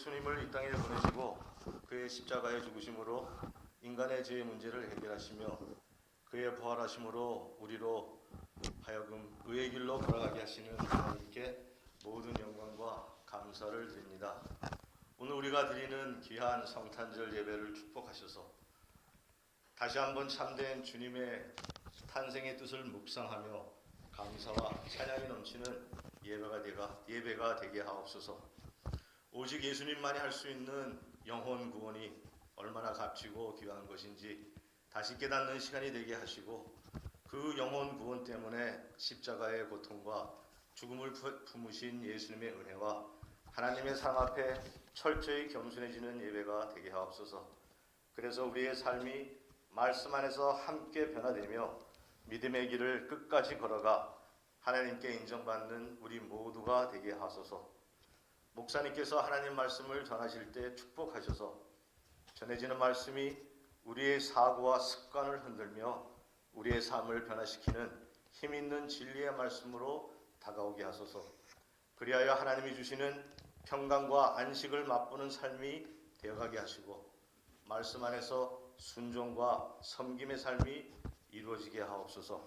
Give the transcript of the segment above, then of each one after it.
예수님을 이 땅에 보내시고 그의 십자가의 죽으심으로 인간의 죄의 문제를 해결하시며 그의 부활하심으로 우리로 하여금 의의 길로 걸어가게 하시는 하나님께 모든 영광과 감사를 드립니다. 오늘 우리가 드리는 귀한 성탄절 예배를 축복하셔서 다시 한번 참된 주님의 탄생의 뜻을 묵상하며 감사와 찬양이 넘치는 예배가 되게 하옵소서. 오직 예수님만이 할 수 있는 영혼 구원이 얼마나 값지고 귀한 것인지 다시 깨닫는 시간이 되게 하시고 그 영혼 구원 때문에 십자가의 고통과 죽음을 품으신 예수님의 은혜와 하나님의 사랑 앞에 철저히 겸손해지는 예배가 되게 하옵소서. 그래서 우리의 삶이 말씀 안에서 함께 변화되며 믿음의 길을 끝까지 걸어가 하나님께 인정받는 우리 모두가 되게 하소서. 목사님께서 하나님 말씀을 전하실 때 축복하셔서 전해지는 말씀이 우리의 사고와 습관을 흔들며 우리의 삶을 변화시키는 힘있는 진리의 말씀으로 다가오게 하소서. 그리하여 하나님이 주시는 평강과 안식을 맛보는 삶이 되어가게 하시고 말씀 안에서 순종과 섬김의 삶이 이루어지게 하옵소서.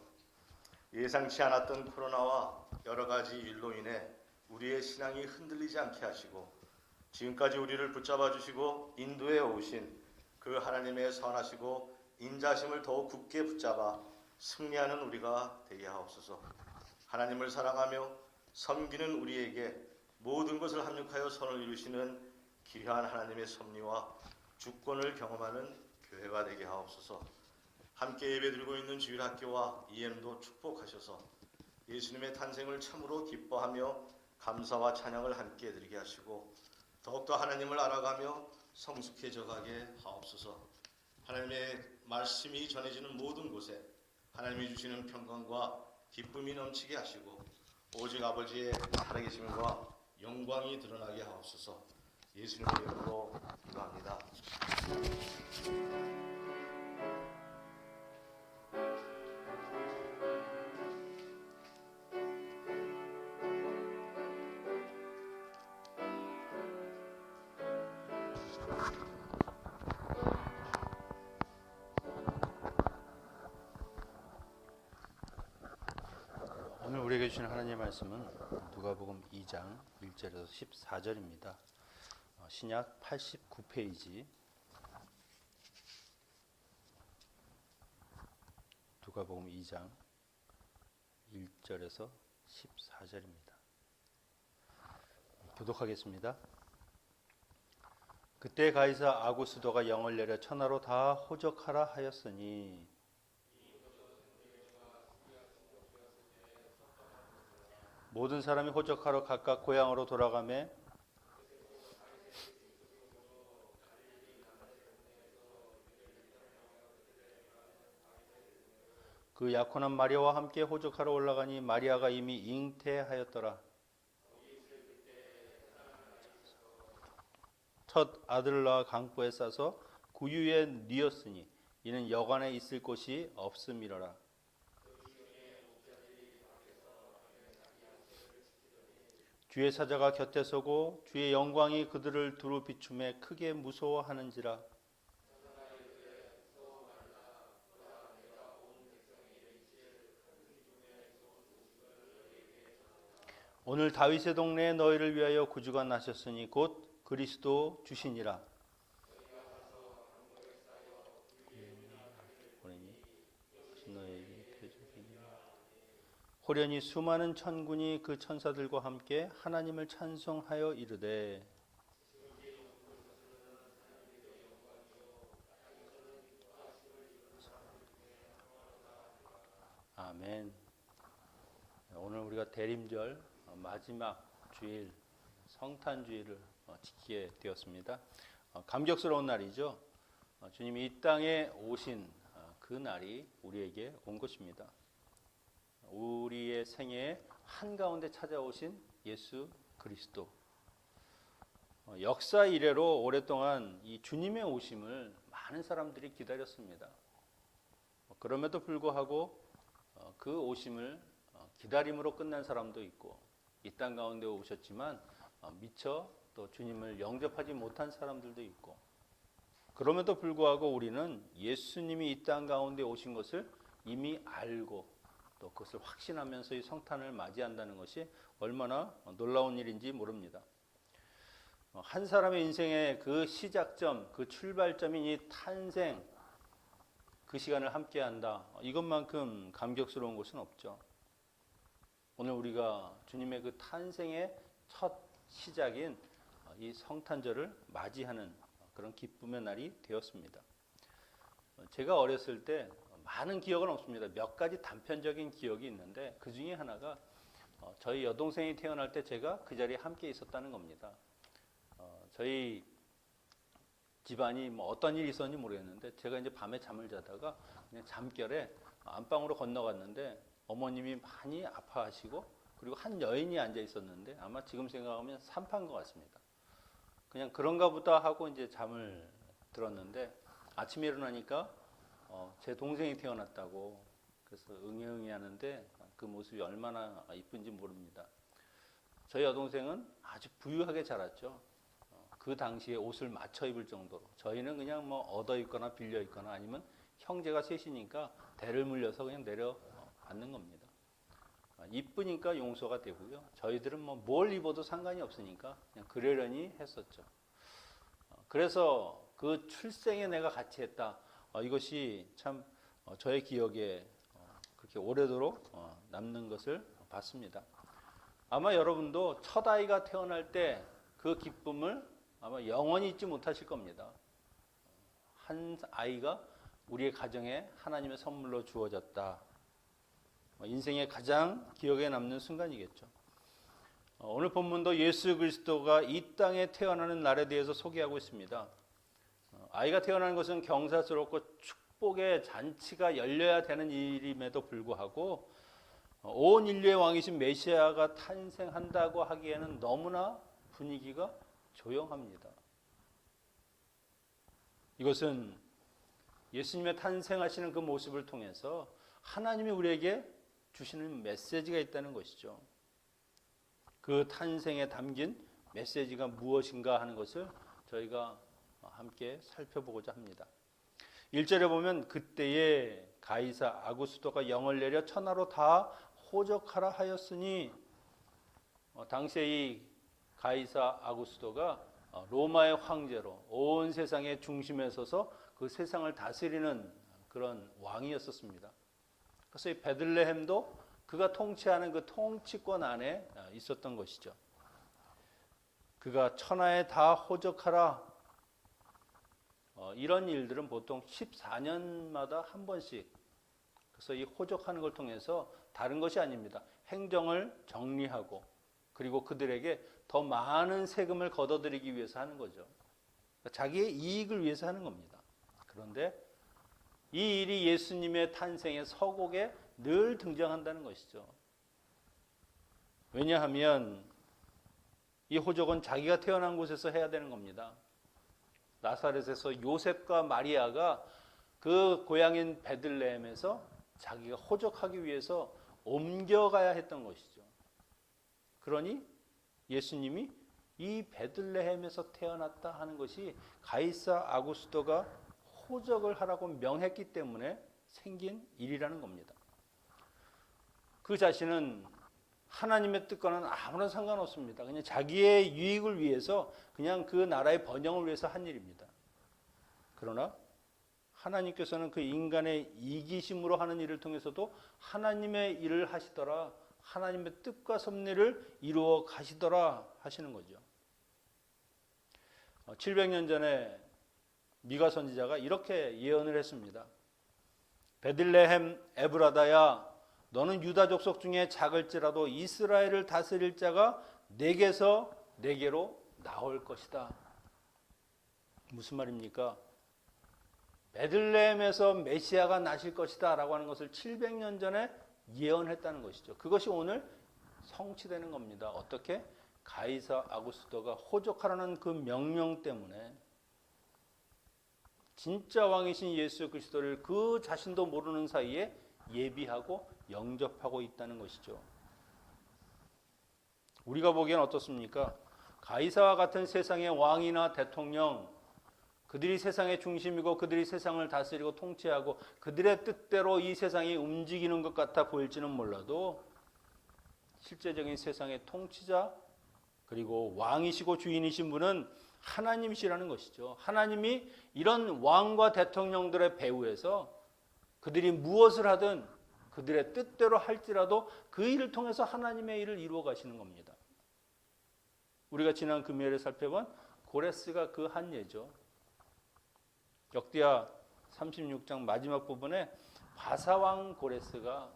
예상치 않았던 코로나와 여러 가지 일로 인해 우리의 신앙이 흔들리지 않게 하시고 지금까지 우리를 붙잡아 주시고 인도해 오신 그 하나님의 선하시고 인자심을 더욱 굳게 붙잡아 승리하는 우리가 되게 하옵소서. 하나님을 사랑하며 섬기는 우리에게 모든 것을 합력하여 선을 이루시는 귀한 하나님의 섭리와 주권을 경험하는 교회가 되게 하옵소서. 함께 예배드리고 있는 주일학교와 EM도 축복하셔서 예수님의 탄생을 참으로 기뻐하며 감사와 찬양을 함께 드리게 하시고 더욱더 하나님을 알아가며 성숙해져 가게 하옵소서. 하나님의 말씀이 전해지는 모든 곳에 하나님이 주시는 평강과 기쁨이 넘치게 하시고 오직 아버지의 살아계심과 영광이 드러나게 하옵소서. 예수님의 이름으로 기도합니다. 오늘 우리에게 주신 하나님의 말씀은 누가복음 2장 1절에서 14절입니다. 신약 89페이지 누가복음 2장 1절에서 14절입니다. 교독하겠습니다. 그때 가이사 아구스도가 영을 내려 천하로 다 호적하라 하였으니 모든 사람이 호적하러 각각 고향으로 돌아가매 그 약혼한 마리아와 함께 호적하러 올라가니 마리아가 이미 잉태하였더라. 첫 아들을 낳아 강보에 싸서 구유에 뉘었으니 이는 여관에 있을 곳이 없음이로라. 주의 사자가 곁에 서고 주의 영광이 그들을 두루 비춤에 크게 무서워하는지라. 오늘 다윗의 동네에 너희를 위하여 구주가 나셨으니 곧 그리스도 주시니라. 호련히 수많은 천군이 그 천사들과 함께 하나님을 찬송하여 이르되 아멘. 오늘 우리가 대림절 마지막 주일 성탄주일을 지키게 되었습니다. 감격스러운 날이죠. 주님이 이 땅에 오신 그 날이 우리에게 온 것입니다. 우리의 생애에 한가운데 찾아오신 예수 그리스도. 역사 이래로 오랫동안 이 주님의 오심을 많은 사람들이 기다렸습니다. 그럼에도 불구하고 그 오심을 기다림으로 끝난 사람도 있고 이 땅 가운데 오셨지만 미처 또 주님을 영접하지 못한 사람들도 있고, 그럼에도 불구하고 우리는 예수님이 이 땅 가운데 오신 것을 이미 알고 또 그것을 확신하면서 이 성탄을 맞이한다는 것이 얼마나 놀라운 일인지 모릅니다. 한 사람의 인생의 그 시작점, 그 출발점인 이 탄생, 그 시간을 함께한다. 이것만큼 감격스러운 것은 없죠. 오늘 우리가 주님의 그 탄생의 첫 시작인 이 성탄절을 맞이하는 그런 기쁨의 날이 되었습니다. 제가 어렸을 때 많은 기억은 없습니다. 몇 가지 단편적인 기억이 있는데 그 중에 하나가 저희 여동생이 태어날 때 제가 그 자리에 함께 있었다는 겁니다. 저희 집안이 뭐 어떤 일이 있었는지 모르겠는데 제가 이제 밤에 잠을 자다가 그냥 잠결에 안방으로 건너갔는데 어머님이 많이 아파하시고 그리고 한 여인이 앉아 있었는데 아마 지금 생각하면 산파인 것 같습니다. 그냥 그런가 보다 하고 이제 잠을 들었는데 아침에 일어나니까 제 동생이 태어났다고 그래서 응애응애 하는데 그 모습이 얼마나 이쁜지 모릅니다. 저희 여동생은 아주 부유하게 자랐죠. 그 당시에 옷을 맞춰 입을 정도로 저희는 그냥 뭐 얻어 입거나 빌려 입거나 아니면 형제가 셋이니까 대를 물려서 그냥 내려 앉는 겁니다. 이쁘니까 용서가 되고요. 저희들은 뭐 뭘 입어도 상관이 없으니까 그냥 그러려니 했었죠. 그래서 그 출생에 내가 같이 했다. 이것이 참 저의 기억에 그렇게 오래도록 남는 것을 봤습니다. 아마 여러분도 첫 아이가 태어날 때 그 기쁨을 아마 영원히 잊지 못하실 겁니다. 한 아이가 우리의 가정에 하나님의 선물로 주어졌다. 인생의 가장 기억에 남는 순간이겠죠. 오늘 본문도 예수 그리스도가 이 땅에 태어나는 날에 대해서 소개하고 있습니다. 아이가 태어나는 것은 경사스럽고 축복의 잔치가 열려야 되는 일임에도 불구하고 온 인류의 왕이신 메시아가 탄생한다고 하기에는 너무나 분위기가 조용합니다. 이것은 예수님의 탄생하시는 그 모습을 통해서 하나님이 우리에게 주시는 메시지가 있다는 것이죠. 그 탄생에 담긴 메시지가 무엇인가 하는 것을 저희가 함께 살펴보고자 합니다. 1절에 보면 그때에 가이사 아구스도가 영을 내려 천하로 다 호적하라 하였으니 당시에 이 가이사 아구스도가 로마의 황제로 온 세상의 중심에 서서 그 세상을 다스리는 그런 왕이었었습니다. 그래서 이 베들레헴도 그가 통치하는 그 통치권 안에 있었던 것이죠. 그가 천하에 다 호적하라. 이런 일들은 보통 14년마다 한 번씩 그래서 이 호적하는 걸 통해서 다른 것이 아닙니다. 행정을 정리하고 그리고 그들에게 더 많은 세금을 걷어들이기 위해서 하는 거죠. 자기의 이익을 위해서 하는 겁니다. 그런데 이 일이 예수님의 탄생의 서곡에 늘 등장한다는 것이죠. 왜냐하면 이 호적은 자기가 태어난 곳에서 해야 되는 겁니다. 나사렛에서 요셉과 마리아가 그 고향인 베들레헴에서 자기가 호적하기 위해서 옮겨가야 했던 것이죠. 그러니 예수님이 이 베들레헴에서 태어났다 하는 것이 가이사 아구스도가 호적을 하라고 명했기 때문에 생긴 일이라는 겁니다. 그 자신은 하나님의 뜻과는 아무런 상관없습니다. 그냥 자기의 유익을 위해서 그냥 그 나라의 번영을 위해서 한 일입니다. 그러나 하나님께서는 그 인간의 이기심으로 하는 일을 통해서도 하나님의 일을 하시더라. 하나님의 뜻과 섭리를 이루어 가시더라 하시는 거죠. 700년 전에 미가 선지자가 이렇게 예언을 했습니다. 베들레헴 에브라다야 너는 유다 족속 중에 작을지라도 이스라엘을 다스릴 자가 내게서 내게로 나올 것이다. 무슨 말입니까? 베들레헴에서 메시아가 나실 것이다 라고 하는 것을 700년 전에 예언했다는 것이죠. 그것이 오늘 성취되는 겁니다. 어떻게? 가이사 아구스도가 호적하라는 그 명령 때문에 진짜 왕이신 예수 그리스도를 그 자신도 모르는 사이에 예비하고 영접하고 있다는 것이죠. 우리가 보기엔 어떻습니까? 가이사와 같은 세상의 왕이나 대통령, 그들이 세상의 중심이고 그들이 세상을 다스리고 통치하고 그들의 뜻대로 이 세상이 움직이는 것 같아 보일지는 몰라도 실제적인 세상의 통치자 그리고 왕이시고 주인이신 분은 하나님이시라는 것이죠. 하나님이 이런 왕과 대통령들의 배후에서 그들이 무엇을 하든 그들의 뜻대로 할지라도 그 일을 통해서 하나님의 일을 이루어 가시는 겁니다. 우리가 지난 금요일에 살펴본 고레스가 그 한 예죠. 역대하 36장 마지막 부분에 바사왕 고레스가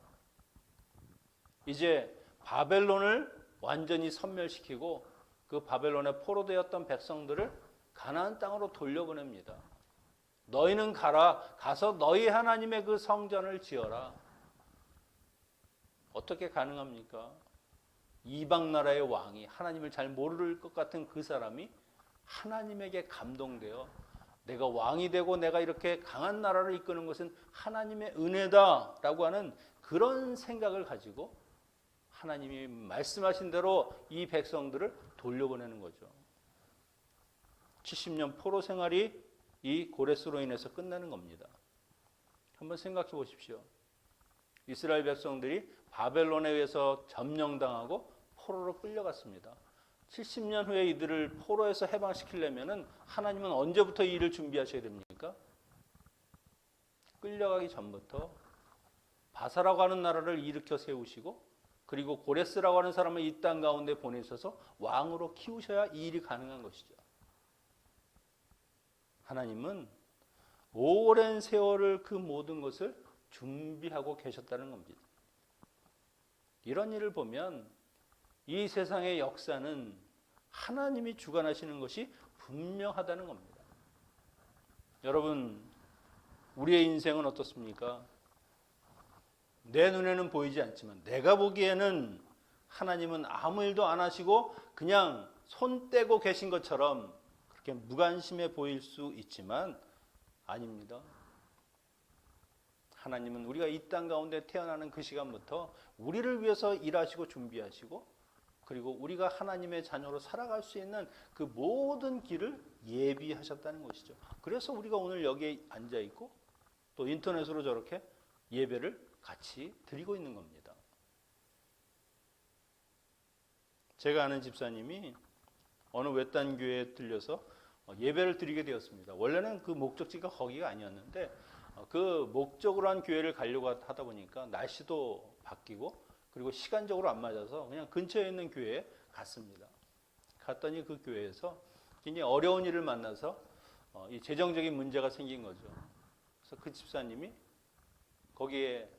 이제 바벨론을 완전히 섬멸시키고 그 바벨론에 포로되었던 백성들을 가나안 땅으로 돌려보냅니다. 너희는 가서 너희 하나님의 그 성전을 지어라. 어떻게 가능합니까? 이방 나라의 왕이 하나님을 잘 모를 것 같은 그 사람이 하나님에게 감동되어 내가 왕이 되고 내가 이렇게 강한 나라를 이끄는 것은 하나님의 은혜다라고 하는 그런 생각을 가지고 하나님이 말씀하신 대로 이 백성들을 돌려보내는 거죠. 70년 포로 생활이 이 고레스로 인해서 끝나는 겁니다. 한번 생각해 보십시오. 이스라엘 백성들이 바벨론에 의해서 점령당하고 포로로 끌려갔습니다. 70년 후에 이들을 포로에서 해방시키려면 하나님은 언제부터 이 일을 준비하셔야 됩니까? 끌려가기 전부터 바사라고 하는 나라를 일으켜 세우시고 그리고 고레스라고 하는 사람을 이 땅 가운데 보내셔서 왕으로 키우셔야 이 일이 가능한 것이죠. 하나님은 오랜 세월을 그 모든 것을 준비하고 계셨다는 겁니다. 이런 일을 보면 이 세상의 역사는 하나님이 주관하시는 것이 분명하다는 겁니다. 여러분, 우리의 인생은 어떻습니까? 내 눈에는 보이지 않지만 내가 보기에는 하나님은 아무 일도 안 하시고 그냥 손 떼고 계신 것처럼 그렇게 무관심해 보일 수 있지만 아닙니다. 하나님은 우리가 이 땅 가운데 태어나는 그 시간부터 우리를 위해서 일하시고 준비하시고 그리고 우리가 하나님의 자녀로 살아갈 수 있는 그 모든 길을 예비하셨다는 것이죠. 그래서 우리가 오늘 여기에 앉아 있고 또 인터넷으로 저렇게 예배를 같이 드리고 있는 겁니다. 제가 아는 집사님이 어느 외딴 교회에 들려서 예배를 드리게 되었습니다. 원래는 그 목적지가 거기가 아니었는데 그 목적으로 한 교회를 가려고 하다 보니까 날씨도 바뀌고 그리고 시간적으로 안 맞아서 그냥 근처에 있는 교회에 갔습니다. 갔더니 그 교회에서 굉장히 어려운 일을 만나서 이 재정적인 문제가 생긴 거죠. 그래서 그 집사님이 거기에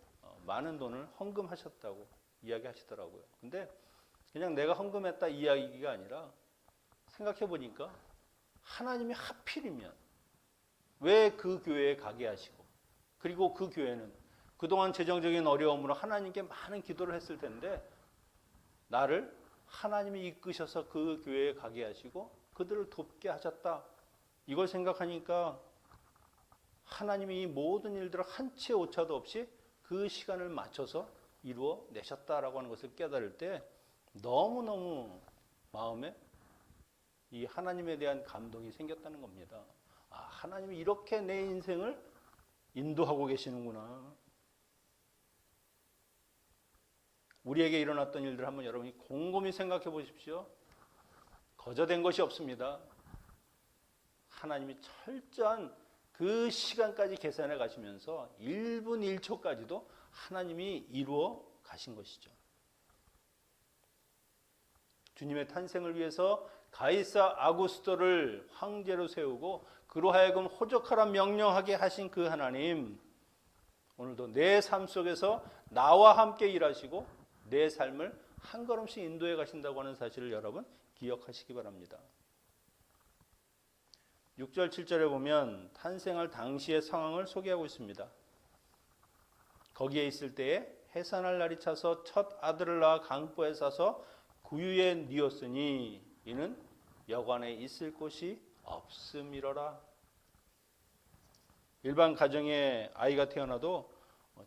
많은 돈을 헌금하셨다고 이야기하시더라고요. 근데 그냥 내가 헌금했다 이야기가 아니라 생각해 보니까 하나님이 하필이면 왜 그 교회에 가게 하시고 그리고 그 교회는 그동안 재정적인 어려움으로 하나님께 많은 기도를 했을 텐데 나를 하나님이 이끄셔서 그 교회에 가게 하시고 그들을 돕게 하셨다. 이걸 생각하니까 하나님이 이 모든 일들을 한 채 오차도 없이 그 시간을 맞춰서 이루어 내셨다라고 하는 것을 깨달을 때 너무너무 마음에 이 하나님에 대한 감동이 생겼다는 겁니다. 아, 하나님이 이렇게 내 인생을 인도하고 계시는구나. 우리에게 일어났던 일들 한번 여러분이 곰곰이 생각해 보십시오. 거저된 것이 없습니다. 하나님이 철저한 그 시간까지 계산해 가시면서 1분 1초까지도 하나님이 이루어 가신 것이죠. 주님의 탄생을 위해서 가이사 아구스토를 황제로 세우고 그로 하여금 호적하라 명령하게 하신 그 하나님, 오늘도 내 삶 속에서 나와 함께 일하시고 내 삶을 한 걸음씩 인도해 가신다고 하는 사실을 여러분 기억하시기 바랍니다. 6절 7절에 보면 탄생할 당시의 상황을 소개하고 있습니다. 거기에 있을 때에 해산할 날이 차서 첫 아들을 낳아 강포에 싸서 구유에 뉘었으니 이는 여관에 있을 곳이 없음이러라. 일반 가정에 아이가 태어나도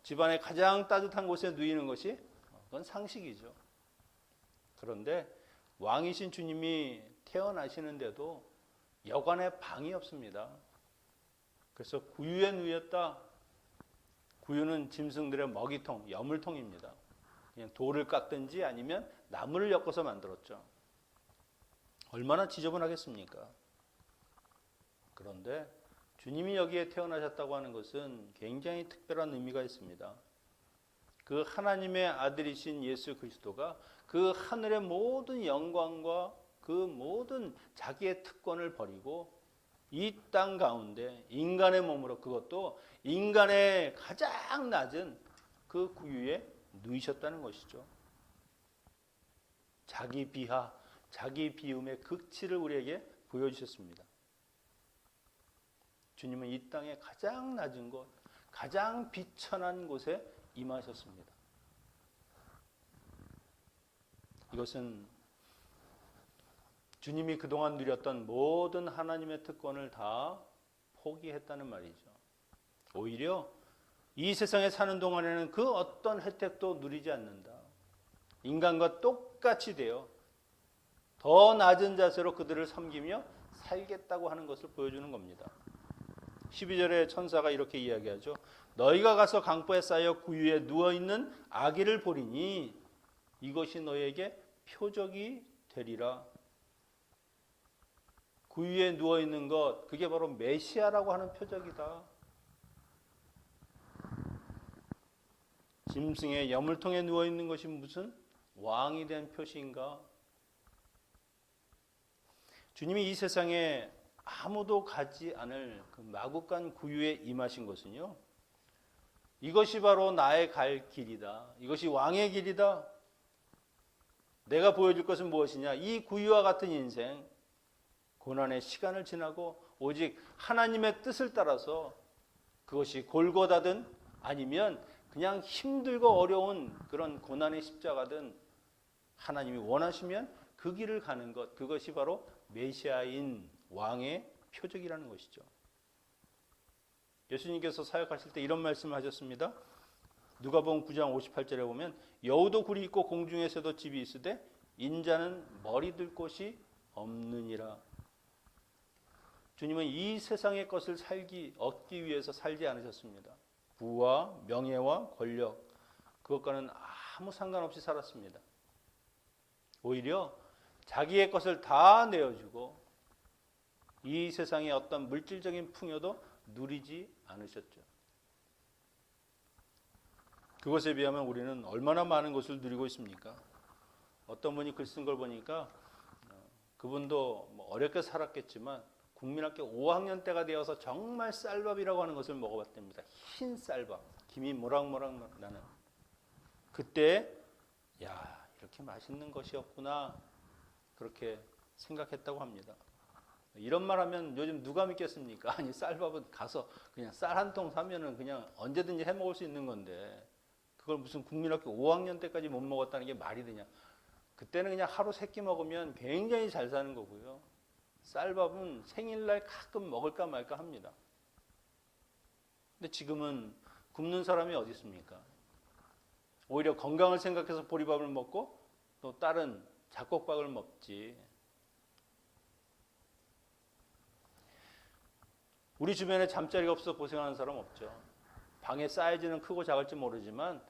집안의 가장 따뜻한 곳에 누이는 것이 그건 상식이죠. 그런데 왕이신 주님이 태어나시는데도 여관에 방이 없습니다. 그래서 구유에 누였다. 구유는 짐승들의 먹이통, 여물통입니다. 그냥 돌을 깎든지 아니면 나무를 엮어서 만들었죠. 얼마나 지저분하겠습니까? 그런데 주님이 여기에 태어나셨다고 하는 것은 굉장히 특별한 의미가 있습니다. 그 하나님의 아들이신 예수 그리스도가 그 하늘의 모든 영광과 그 모든 자기의 특권을 버리고 이 땅 가운데 인간의 몸으로, 그것도 인간의 가장 낮은 그 구유에 누이셨다는 것이죠. 자기 비하, 자기 비움의 극치를 우리에게 보여주셨습니다. 주님은 이 땅의 가장 낮은 곳, 가장 비천한 곳에 임하셨습니다. 이것은 주님이 그동안 누렸던 모든 하나님의 특권을 다 포기했다는 말이죠. 오히려 이 세상에 사는 동안에는 그 어떤 혜택도 누리지 않는다. 인간과 똑같이 되어 더 낮은 자세로 그들을 섬기며 살겠다고 하는 것을 보여주는 겁니다. 12절에 천사가 이렇게 이야기하죠. 너희가 가서 강보에 쌓여 구유에 누워있는 아기를 보리니 이것이 너희에게 표적이 되리라. 구유에 누워있는 것, 그게 바로 메시아라고 하는 표적이다. 짐승의 여물통에 누워있는 것이 무슨 왕이 된 표시인가? 주님이 이 세상에 아무도 가지 않을 그 마구간 구유에 임하신 것은요, 이것이 바로 나의 갈 길이다. 이것이 왕의 길이다. 내가 보여줄 것은 무엇이냐? 이 구유와 같은 인생, 고난의 시간을 지나고 오직 하나님의 뜻을 따라서 그것이 골고다든 아니면 그냥 힘들고 어려운 그런 고난의 십자가든 하나님이 원하시면 그 길을 가는 것, 그것이 바로 메시아인 왕의 표적이라는 것이죠. 예수님께서 사역하실 때 이런 말씀을 하셨습니다. 누가복음 9장 58절에 보면 여우도 굴이 있고 공중에서도 집이 있으되 인자는 머리 들 곳이 없느니라. 주님은 이 세상의 것을 얻기 위해서 살지 않으셨습니다. 부와 명예와 권력, 그것과는 아무 상관없이 살았습니다. 오히려 자기의 것을 다 내어주고 이 세상의 어떤 물질적인 풍요도 누리지 않으셨죠. 그것에 비하면 우리는 얼마나 많은 것을 누리고 있습니까? 어떤 분이 글 쓴 걸 보니까 그분도 어렵게 살았겠지만 국민학교 5학년 때가 되어서 정말 쌀밥이라고 하는 것을 먹어봤답니다. 흰 쌀밥, 김이 모락모락 나는. 그때 야, 이렇게 맛있는 것이었구나 그렇게 생각했다고 합니다. 이런 말 하면 요즘 누가 믿겠습니까? 아니, 쌀밥은 가서 그냥 쌀 한 통 사면은 그냥 언제든지 해 먹을 수 있는 건데 그걸 무슨 국민학교 5학년 때까지 못 먹었다는 게 말이 되냐. 그때는 그냥 하루 3끼 먹으면 굉장히 잘 사는 거고요. 쌀밥은 생일날 가끔 먹을까 말까 합니다. 근데 지금은 굶는 사람이 어디 있습니까? 오히려 건강을 생각해서 보리밥을 먹고 또 다른 잡곡밥을 먹지. 우리 주변에 잠자리가 없어서 고생하는 사람 없죠. 방의 사이즈는 크고 작을지 모르지만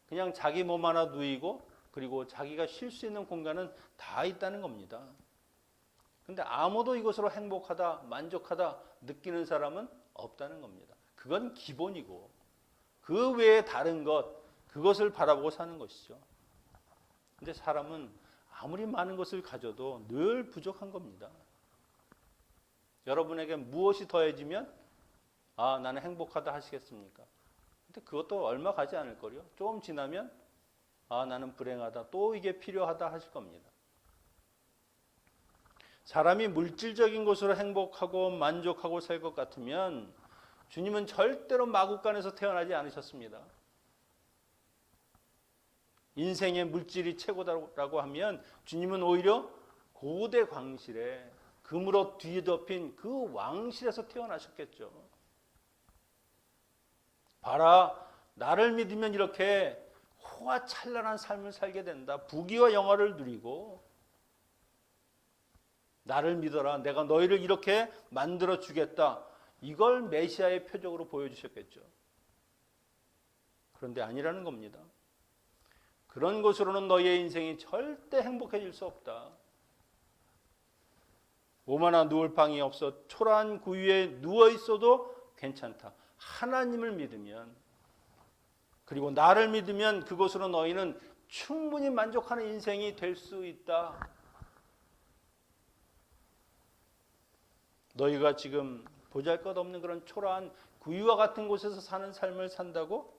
그냥 자기 몸 하나 누이고 그리고 자기가 쉴 수 있는 공간은 다 있다는 겁니다. 근데 아무도 이것으로 행복하다, 만족하다 느끼는 사람은 없다는 겁니다. 그건 기본이고 그 외에 다른 것, 그것을 바라보고 사는 것이죠. 근데 사람은 아무리 많은 것을 가져도 늘 부족한 겁니다. 여러분에게 무엇이 더해지면 아, 나는 행복하다 하시겠습니까? 근데 그것도 얼마 가지 않을 거요. 조금 지나면 아, 나는 불행하다, 또 이게 필요하다 하실 겁니다. 사람이 물질적인 것으로 행복하고 만족하고 살 것 같으면 주님은 절대로 마구간에서 태어나지 않으셨습니다. 인생의 물질이 최고다라고 하면 주님은 오히려 고대 광실에 금으로 뒤덮인 그 왕실에서 태어나셨겠죠. 봐라, 나를 믿으면 이렇게 호화찬란한 삶을 살게 된다. 부귀와 영화를 누리고 나를 믿어라. 내가 너희를 이렇게 만들어 주겠다. 이걸 메시아의 표적으로 보여주셨겠죠. 그런데 아니라는 겁니다. 그런 것으로는 너희의 인생이 절대 행복해질 수 없다. 오마나 누울 방이 없어 초라한 구유에 누워 있어도 괜찮다. 하나님을 믿으면, 그리고 나를 믿으면 그것으로 너희는 충분히 만족하는 인생이 될 수 있다. 너희가 지금 보잘것없는 그런 초라한 구유와 같은 곳에서 사는 삶을 산다고?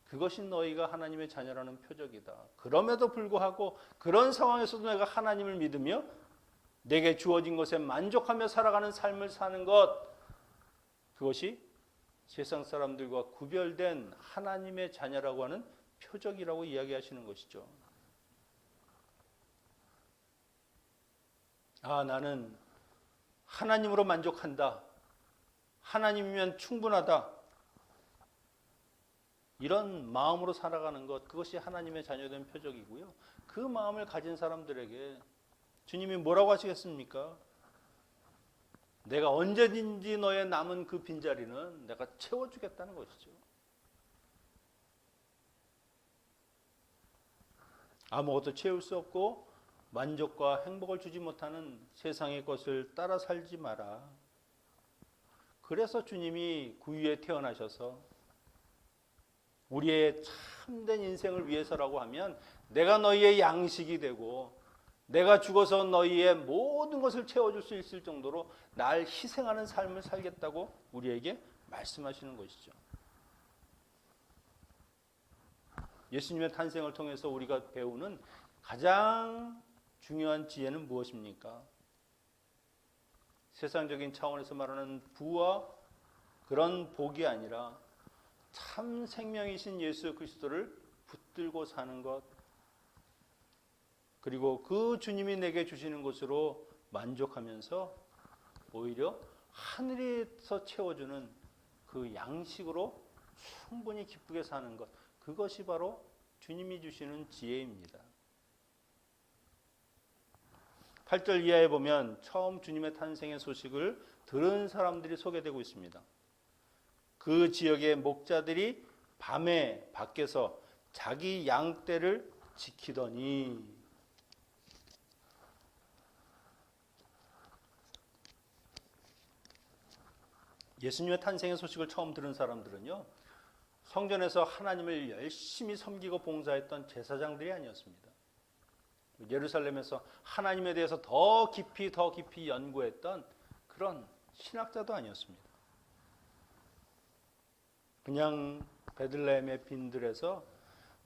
그것이 너희가 하나님의 자녀라는 표적이다. 그럼에도 불구하고 그런 상황에서도 내가 하나님을 믿으며 내게 주어진 것에 만족하며 살아가는 삶을 사는 것, 그것이 세상 사람들과 구별된 하나님의 자녀라고 하는 표적이라고 이야기하시는 것이죠. 아, 나는 하나님으로 만족한다. 하나님이면 충분하다. 이런 마음으로 살아가는 것, 그것이 하나님의 자녀된 표적이고요. 그 마음을 가진 사람들에게 주님이 뭐라고 하시겠습니까? 내가 언제든지 너의 남은 그 빈자리는 내가 채워주겠다는 것이죠. 아무것도 채울 수 없고 만족과 행복을 주지 못하는 세상의 것을 따라 살지 마라. 그래서 주님이 구유에 태어나셔서 우리의 참된 인생을 위해서라고 하면 내가 너희의 양식이 되고 내가 죽어서 너희의 모든 것을 채워줄 수 있을 정도로 날 희생하는 삶을 살겠다고 우리에게 말씀하시는 것이죠. 예수님의 탄생을 통해서 우리가 배우는 가장 중요한 지혜는 무엇입니까? 세상적인 차원에서 말하는 부와 그런 복이 아니라 참 생명이신 예수 그리스도를 붙들고 사는 것, 그리고 그 주님이 내게 주시는 것으로 만족하면서 오히려 하늘에서 채워주는 그 양식으로 충분히 기쁘게 사는 것, 그것이 바로 주님이 주시는 지혜입니다. 8절 이하에 보면 처음 주님의 탄생의 소식을 들은 사람들이 소개되고 있습니다. 그 지역의 목자들이 밤에 밖에서 자기 양떼를 지키더니, 예수님의 탄생의 소식을 처음 들은 사람들은요, 성전에서 하나님을 열심히 섬기고 봉사했던 제사장들이 아니었습니다. 예루살렘에서 하나님에 대해서 더 깊이 연구했던 그런 신학자도 아니었습니다. 그냥 베들레헴의 빈들에서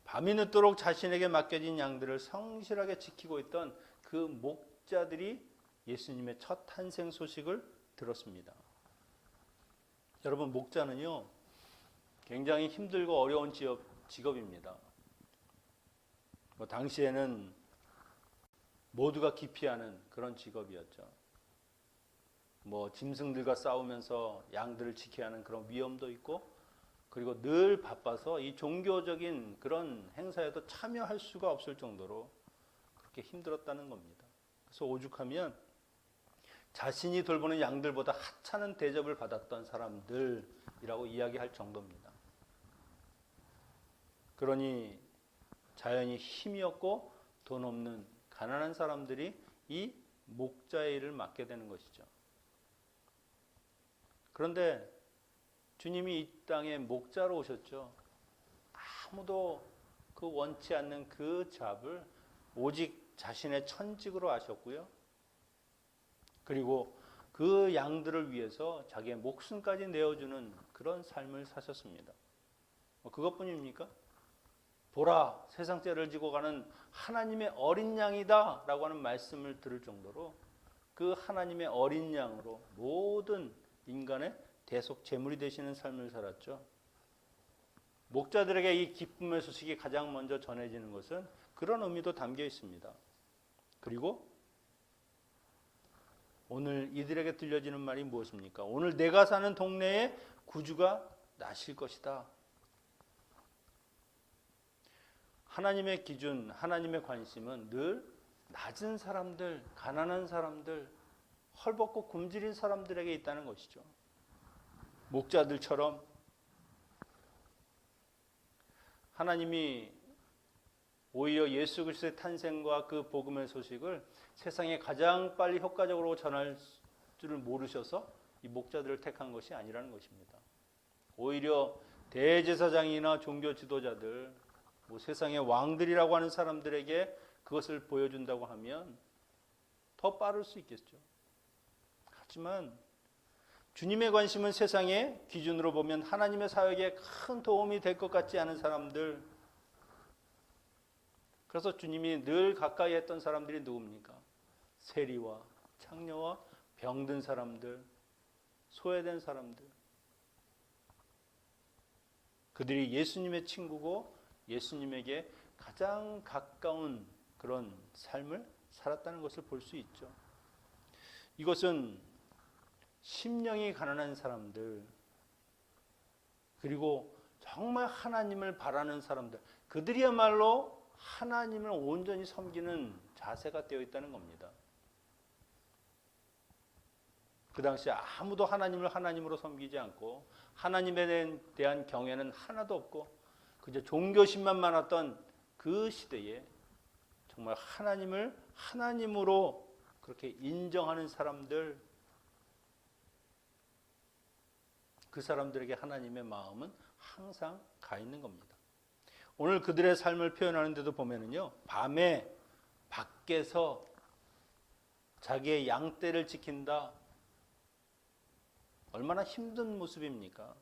밤이 늦도록 자신에게 맡겨진 양들을 성실하게 지키고 있던 그 목자들이 예수님의 첫 탄생 소식을 들었습니다. 여러분, 목자는요 굉장히 힘들고 어려운 직업입니다. 당시에는 모두가 기피하는 그런 직업이었죠. 짐승들과 싸우면서 양들을 지켜야 하는 그런 위험도 있고, 그리고 늘 바빠서 이 종교적인 그런 행사에도 참여할 수가 없을 정도로 그렇게 힘들었다는 겁니다. 그래서 오죽하면 자신이 돌보는 양들보다 하찮은 대접을 받았던 사람들이라고 이야기할 정도입니다. 그러니 자연히 힘이 없고 돈 없는 가난한 사람들이 이 목자의 일을 맡게 되는 것이죠. 그런데 주님이 이 땅에 목자로 오셨죠. 아무도 그 원치 않는 그 잡을 오직 자신의 천직으로 하셨고요. 그리고 그 양들을 위해서 자기의 목숨까지 내어주는 그런 삶을 사셨습니다. 그것뿐입니까? 보라, 세상 죄를 지고 가는 하나님의 어린 양이다 라고 하는 말씀을 들을 정도로 그 하나님의 어린 양으로 모든 인간의 대속 제물이 되시는 삶을 살았죠. 목자들에게 이 기쁨의 소식이 가장 먼저 전해지는 것은 그런 의미도 담겨 있습니다. 그리고 오늘 이들에게 들려지는 말이 무엇입니까? 오늘 내가 사는 동네에 구주가 나실 것이다. 하나님의 기준, 하나님의 관심은 늘 낮은 사람들, 가난한 사람들, 헐벗고 굶주린 사람들에게 있다는 것이죠. 목자들처럼 하나님이 오히려 예수 그리스도의 탄생과 그 복음의 소식을 세상에 가장 빨리 효과적으로 전할 줄을 모르셔서 이 목자들을 택한 것이 아니라는 것입니다. 오히려 대제사장이나 종교 지도자들, 세상의 왕들이라고 하는 사람들에게 그것을 보여준다고 하면 더 빠를 수 있겠죠. 하지만 주님의 관심은 세상의 기준으로 보면 하나님의 사역에 큰 도움이 될 것 같지 않은 사람들, 그래서 주님이 늘 가까이 했던 사람들이 누굽니까? 세리와 창녀와 병든 사람들, 소외된 사람들. 그들이 예수님의 친구고 예수님에게 가장 가까운 그런 삶을 살았다는 것을 볼 수 있죠. 이것은 심령이 가난한 사람들, 그리고 정말 하나님을 바라는 사람들, 그들이야말로 하나님을 온전히 섬기는 자세가 되어 있다는 겁니다. 그 당시에 아무도 하나님을 하나님으로 섬기지 않고 하나님에 대한 경외는 하나도 없고 그저 종교심만 많았던 그 시대에 정말 하나님을 하나님으로 그렇게 인정하는 사람들, 그 사람들에게 하나님의 마음은 항상 가 있는 겁니다. 오늘 그들의 삶을 표현하는 데도 보면은요, 밤에 밖에서 자기의 양떼를 지킨다. 얼마나 힘든 모습입니까?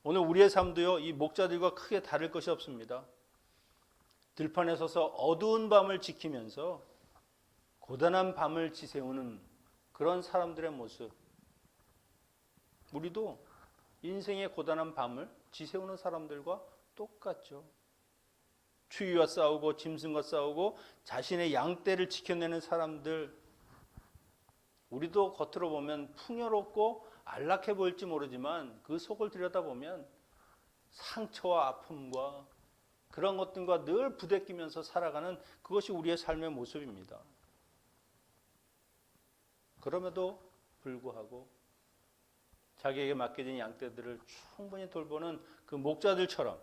오늘 우리의 삶도요, 이 목자들과 크게 다를 것이 없습니다. 들판에 서서 어두운 밤을 지키면서 고단한 밤을 지새우는 그런 사람들의 모습. 우리도 인생의 고단한 밤을 지새우는 사람들과 똑같죠. 추위와 싸우고 짐승과 싸우고 자신의 양떼를 지켜내는 사람들, 우리도 겉으로 보면 풍요롭고 안락해 보일지 모르지만 그 속을 들여다보면 상처와 아픔과 그런 것들과 늘 부대끼면서 살아가는 그것이 우리의 삶의 모습입니다. 그럼에도 불구하고 자기에게 맡겨진 양떼들을 충분히 돌보는 그 목자들처럼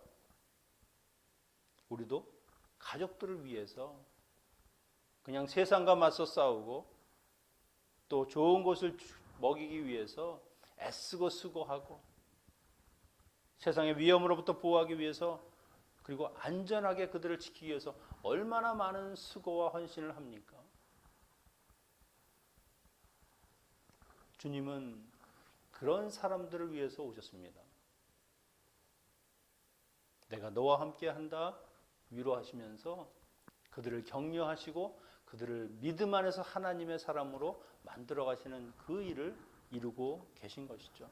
우리도 가족들을 위해서 그냥 세상과 맞서 싸우고 또 좋은 것을 먹이기 위해서 애쓰고 수고하고 세상의 위험으로부터 보호하기 위해서 그리고 안전하게 그들을 지키기 위해서 얼마나 많은 수고와 헌신을 합니까? 주님은 그런 사람들을 위해서 오셨습니다. 내가 너와 함께 한다 위로하시면서 그들을 격려하시고 그들을 믿음 안에서 하나님의 사람으로 만들어 가시는 그 일을 이루고 계신 것이죠.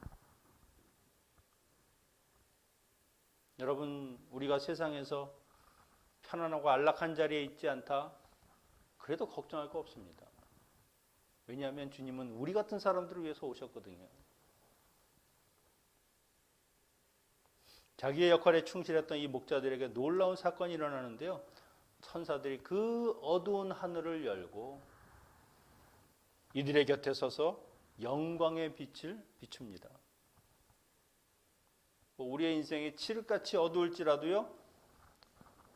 여러분, 우리가 세상에서 편안하고 안락한 자리에 있지 않다? 그래도 걱정할 거 없습니다. 왜냐하면 주님은 우리 같은 사람들을 위해서 오셨거든요. 자기의 역할에 충실했던 이 목자들에게 놀라운 사건이 일어나는데요. 천사들이 그 어두운 하늘을 열고 이들의 곁에 서서 영광의 빛을 비춥니다. 우리의 인생이 칠흑같이 어두울지라도요,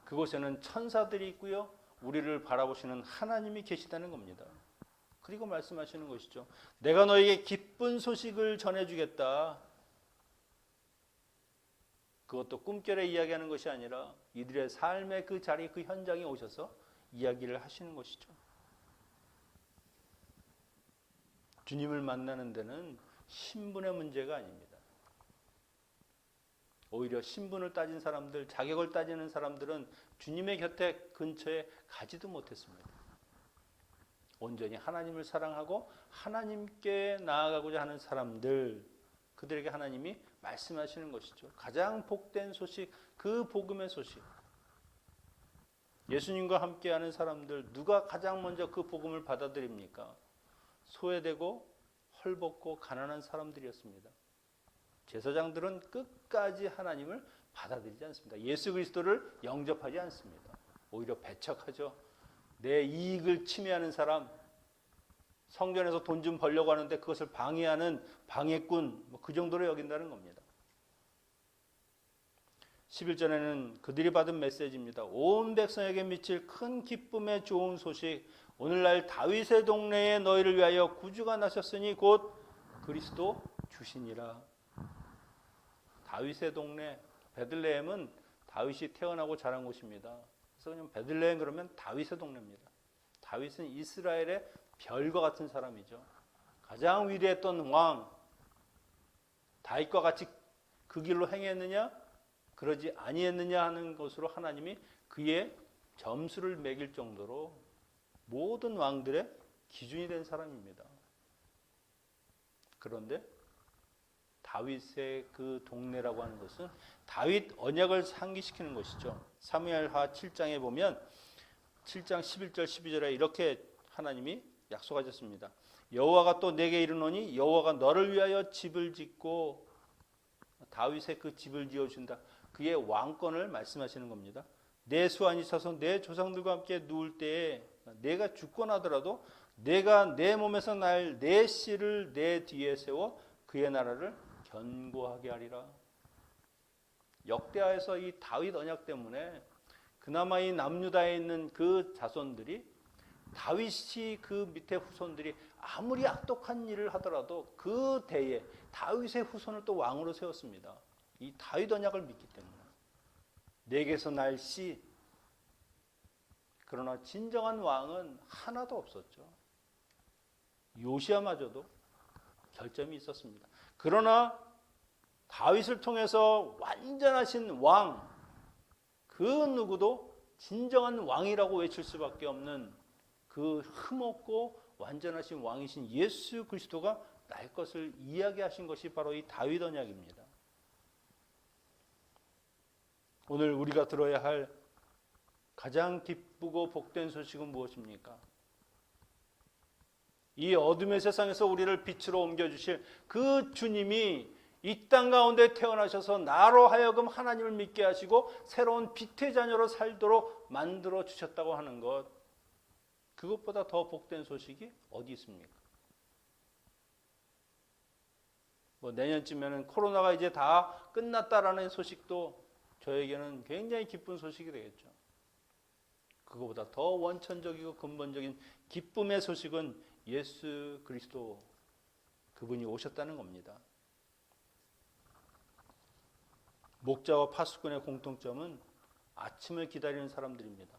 그곳에는 천사들이 있고요, 우리를 바라보시는 하나님이 계시다는 겁니다. 그리고 말씀하시는 것이죠. 내가 너에게 기쁜 소식을 전해주겠다. 그것도 꿈결에 이야기하는 것이 아니라 이들의 삶의 그 자리, 그 현장에 오셔서 이야기를 하시는 것이죠. 주님을 만나는 데는 신분의 문제가 아닙니다. 오히려 신분을 따진 사람들, 자격을 따지는 사람들은 주님의 곁에 근처에 가지도 못했습니다. 온전히 하나님을 사랑하고 하나님께 나아가고자 하는 사람들, 그들에게 하나님이 말씀하시는 것이죠. 가장 복된 소식, 그 복음의 소식. 예수님과 함께하는 사람들, 누가 가장 먼저 그 복음을 받아들입니까? 소외되고 헐벗고 가난한 사람들이었습니다. 제사장들은 끝까지 하나님을 받아들이지 않습니다. 예수 그리스도를 영접하지 않습니다. 오히려 배척하죠. 내 이익을 침해하는 사람, 성전에서 돈 좀 벌려고 하는데 그것을 방해하는 방해꾼, 그 정도로 여긴다는 겁니다. 11절에는 그들이 받은 메시지입니다. 온 백성에게 미칠 큰 기쁨의 좋은 소식, 오늘날 다윗의 동네에 너희를 위하여 구주가 나셨으니 곧 그리스도 주시니라. 다윗의 동네, 베들레헴은 다윗이 태어나고 자란 곳입니다. 그래서 그냥 베들레헴 그러면 다윗의 동네입니다. 다윗은 이스라엘의 별과 같은 사람이죠. 가장 위대했던 왕, 다윗과 같이 그 길로 행했느냐 그러지 아니했느냐 하는 것으로 하나님이 그의 점수를 매길 정도로 모든 왕들의 기준이 된 사람입니다. 그런데 다윗의 그 동네라고 하는 것은 다윗 언약을 상기시키는 것이죠. 사무엘하 7장에 보면 7장 11절 12절에 이렇게 하나님이 약속하셨습니다. 여호와가 또 내게 이르노니 여호와가 너를 위하여 집을 짓고, 다윗의 그 집을 지어준다. 그의 왕권을 말씀하시는 겁니다. 내 수완이 차서 내 조상들과 함께 누울 때에 내가 죽고 나더라도 내가 내 몸에서 날 내 씨를 내 뒤에 세워 그의 나라를 견고하게 하리라. 역대하에서 이 다윗 언약 때문에 그나마 이 남유다에 있는 그 자손들이, 다윗이 그 밑에 후손들이 아무리 악독한 일을 하더라도 그 대에 다윗의 후손을 또 왕으로 세웠습니다. 이 다윗 언약을 믿기 때문에. 내게서 날 씨. 그러나 진정한 왕은 하나도 없었죠. 요시야마저도 결점이 있었습니다. 그러나 다윗을 통해서 완전하신 왕, 그 누구도 진정한 왕이라고 외칠 수밖에 없는 그 흠없고 완전하신 왕이신 예수 그리스도가 날 것을 이야기하신 것이 바로 이 다윗 언약입니다. 오늘 우리가 들어야 할 가장 기쁘고 복된 소식은 무엇입니까? 이 어둠의 세상에서 우리를 빛으로 옮겨주실 그 주님이 이 땅 가운데 태어나셔서 나로 하여금 하나님을 믿게 하시고 새로운 빛의 자녀로 살도록 만들어 주셨다고 하는 것, 그것보다 더 복된 소식이 어디 있습니까? 내년쯤에는 코로나가 이제 다 끝났다라는 소식도 저에게는 굉장히 기쁜 소식이 되겠죠. 그거보다 더 원천적이고 근본적인 기쁨의 소식은 예수 그리스도, 그분이 오셨다는 겁니다. 목자와 파수꾼의 공통점은 아침을 기다리는 사람들입니다.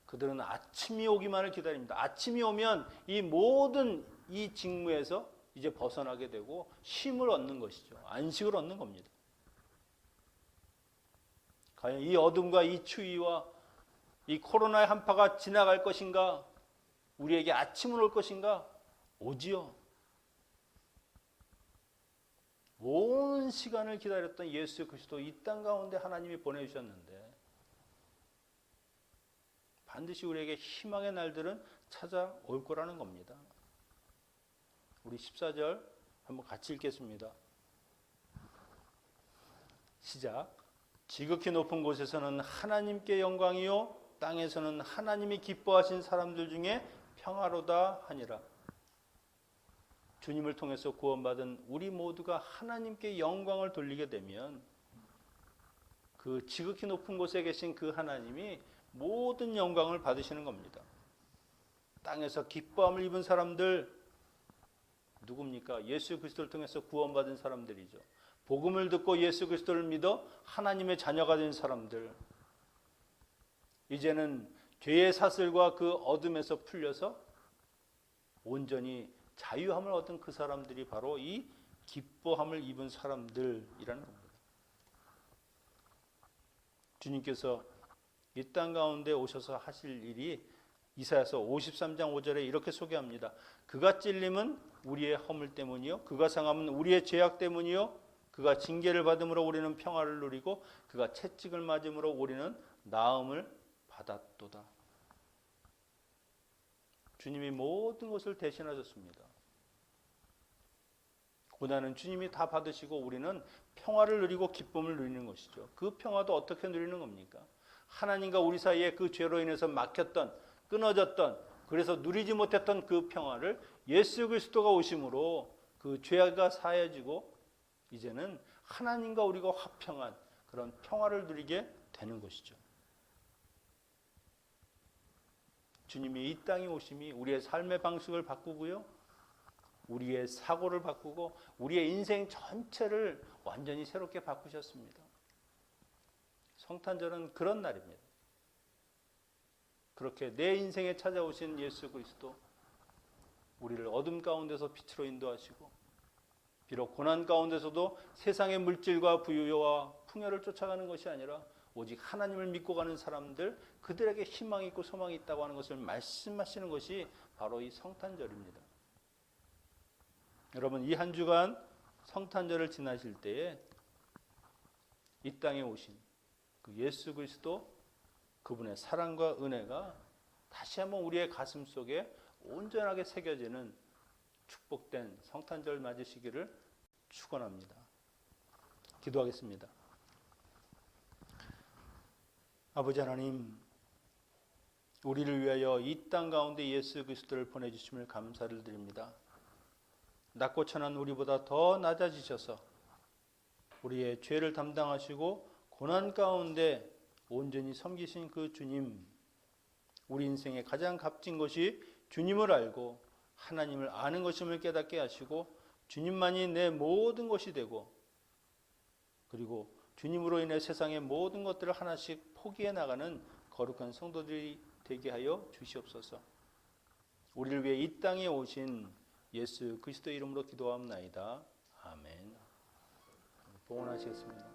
그들은 아침이 오기만을 기다립니다. 아침이 오면 이 모든 이 직무에서 이제 벗어나게 되고 쉼을 얻는 것이죠. 안식을 얻는 겁니다. 과연 이 어둠과 이 추위와 이 코로나의 한파가 지나갈 것인가? 우리에게 아침은 올 것인가? 오지요. 온 시간을 기다렸던 예수 그리스도 이 땅 가운데 하나님이 보내주셨는데 반드시 우리에게 희망의 날들은 찾아올 거라는 겁니다. 우리 14절 한번 같이 읽겠습니다. 시작. 지극히 높은 곳에서는 하나님께 영광이요 땅에서는 하나님이 기뻐하신 사람들 중에 평화로다 하니라. 주님을 통해서 구원받은 우리 모두가 하나님께 영광을 돌리게 되면 그 지극히 높은 곳에 계신 그 하나님이 모든 영광을 받으시는 겁니다. 땅에서 기뻐함을 입은 사람들 누굽니까? 예수 그리스도를 통해서 구원받은 사람들이죠. 복음을 듣고 예수 그리스도를 믿어 하나님의 자녀가 된 사람들. 이제는 죄의 사슬과 그 어둠에서 풀려서 온전히 자유함을 얻은 그 사람들이 바로 이 기뻐함을 입은 사람들이라는 겁니다. 주님께서 이 땅 가운데 오셔서 하실 일이 이사야서 53장 5절에 이렇게 소개합니다. 그가 찔림은 우리의 허물 때문이요 그가 상함은 우리의 죄악 때문이요 그가 징계를 받음으로 우리는 평화를 누리고 그가 채찍을 맞음으로 우리는 나음을 받았도다. 주님이 모든 것을 대신하셨습니다. 고난은 주님이 다 받으시고 우리는 평화를 누리고 기쁨을 누리는 것이죠. 그 평화도 어떻게 누리는 겁니까? 하나님과 우리 사이에 그 죄로 인해서 막혔던 끊어졌던, 그래서 누리지 못했던 그 평화를 예수 그리스도가 오심으로 그 죄가 사해지고 이제는 하나님과 우리가 화평한 그런 평화를 누리게 되는 것이죠. 주님이 이 땅에 오심이 우리의 삶의 방식을 바꾸고요, 우리의 사고를 바꾸고 우리의 인생 전체를 완전히 새롭게 바꾸셨습니다. 성탄절은 그런 날입니다. 그렇게 내 인생에 찾아오신 예수 그리스도, 우리를 어둠 가운데서 빛으로 인도하시고 비록 고난 가운데서도 세상의 물질과 부유와 풍요를 쫓아가는 것이 아니라 오직 하나님을 믿고 가는 사람들, 그들에게 희망이 있고 소망이 있다고 하는 것을 말씀하시는 것이 바로 이 성탄절입니다. 여러분, 이 한 주간 성탄절을 지나실 때에 이 땅에 오신 그 예수 그리스도, 그분의 사랑과 은혜가 다시 한번 우리의 가슴 속에 온전하게 새겨지는 축복된 성탄절 맞으시기를 축원합니다. 기도하겠습니다. 아버지 하나님, 우리를 위하여 이 땅 가운데 예수 그리스도를 보내주심을 감사를 드립니다. 낮고 천한 우리보다 더 낮아지셔서 우리의 죄를 담당하시고 고난 가운데 온전히 섬기신 그 주님, 우리 인생의 가장 값진 것이 주님을 알고 하나님을 아는 것임을 깨닫게 하시고 주님만이 내 모든 것이 되고, 그리고 주님으로 인해 세상의 모든 것들을 하나씩 포기해 나가는 거룩한 성도들이 되게 하여 주시옵소서. 우리를 위해 이 땅에 오신 예수 그리스도 이름으로 기도하옵나이다. 아멘. 봉헌하시겠습니다.